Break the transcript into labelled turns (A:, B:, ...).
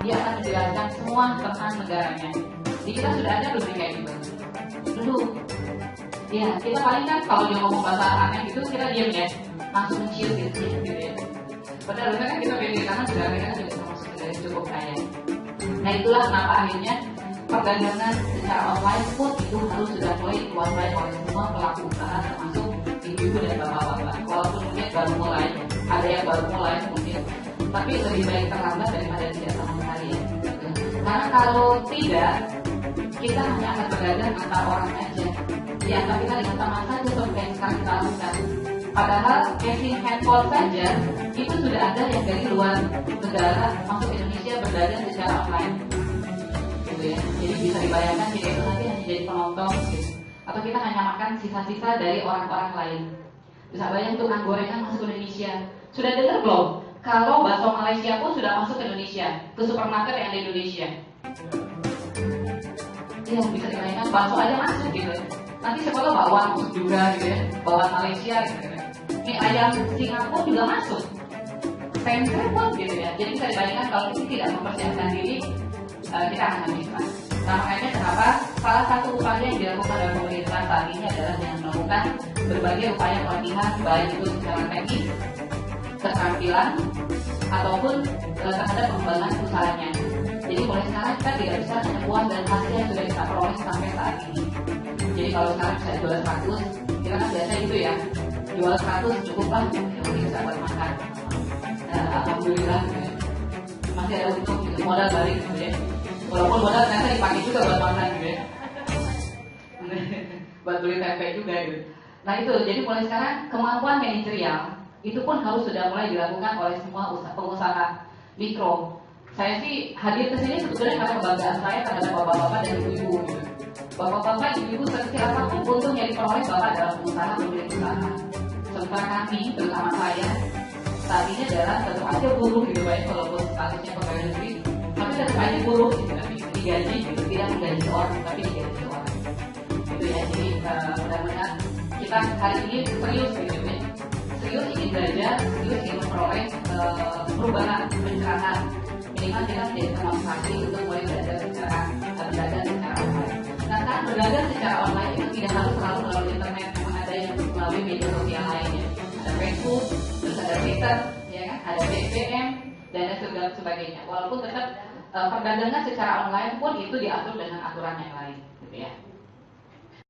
A: Dia akan menjelaskan semua tentang negaranya. Di kita sudah ada belum kayak gitu? Belum. Ya, kita paling kan kalau dia ngomong bahasa aneh gitu kita diam ya, langsung mencium gitu ya. Padahal kan kita pede karena sudah mereka juga termasuk negara cukup kaya. Nah itulah kenapa akhirnya perdagangan secara online pun itu harus sudah mulai dikuasai oleh semua pelaku usaha termasuk ibu-ibu dan bapak-bapak. Walaupun mungkin baru mulai, ada yang baru mulai mungkin, tapi lebih baik terlambat daripada tidak sama sekali ya. Karena kalau tidak, kita hanya akan berdagang antar orang aja. Di antara kita dengan teman saja seperti yang sekarang kita lakukan. Padahal casing handphone saja itu sudah ada yang dari luar negara masuk Indonesia berdagang secara online. Gitu ya. Jadi bisa dibayangkan kita itu nanti hanya jadi penonton gitu. Atau kita hanya makan sisa-sisa dari orang-orang lain. Bisa bayang tukang gorengan masuk ke Indonesia. Sudah dengar belum? Kalau bakso Malaysia pun sudah masuk ke Indonesia, ke supermarket yang di Indonesia. Iya, bisa dibayangkan bakso aja masuk gitu. Nanti siapa tahu bawang masuk juga gitu ya, bawang Malaysia gitu ya. Ini ayam Singapura juga masuk. Tempe pun gitu ya. Jadi bisa dibayangkan kalau kita tidak mempersiapkan diri, kita akan habis. Nah makanya kenapa salah satu upaya yang dilakukan oleh pemerintah saat ini adalah dengan melakukan berbagai upaya pelatihan baik itu secara teknis, keterampilan ataupun terhadap pengembangan usahanya. Jadi mulai sekarang kita tidak bisa hanya puas dan hasil yang sudah kita peroleh sampai saat ini. Jadi kalau sekarang bisa jual 100, kita kan biasa itu ya, jual 100 cukup lah, yang bisa buat makan. Alhamdulillah masih ada untung gitu, modal balik gitu ya. Walaupun modal ternyata dipakai juga buat makan gitu ya. Buat beli tempe juga gitu. Nah itu, jadi mulai sekarang kemampuan manajerial itu pun harus sudah mulai dilakukan oleh semua pengusaha mikro. Saya sih hadir ke sini sebetulnya karena kebanggaan saya terhadap bapak-bapak dan ibu-ibu. Gitu. Bapak-bapak, ibu-ibu sekecil apapun untung yang diperoleh bapak dalam usaha pemilik usaha. Sementara kami, terutama saya, saat ini adalah tetap aja buruh gitu baik walaupun statusnya pegawai negeri, tapi tetap aja buruh gitu, tapi digaji gitu, tidak menggaji orang, tapi digaji orang. Gitu ya, jadi mudah-mudahan kita hari ini serius gitu ya. Serius ingin belajar, serius ingin memperoleh perubahan, pencerahan. Minimal kita menjadi termotivasi untuk mulai belajar secara berdagang secara online. Nah, saat berdagang secara online itu tidak harus selalu melalui internet, memang ada yang melalui media sosial lainnya. Ada Facebook, terus ada Twitter, ya kan? Ada BBM dan lain sebagainya. Walaupun tetap perdagangan secara online pun itu diatur dengan aturan yang lain, gitu ya.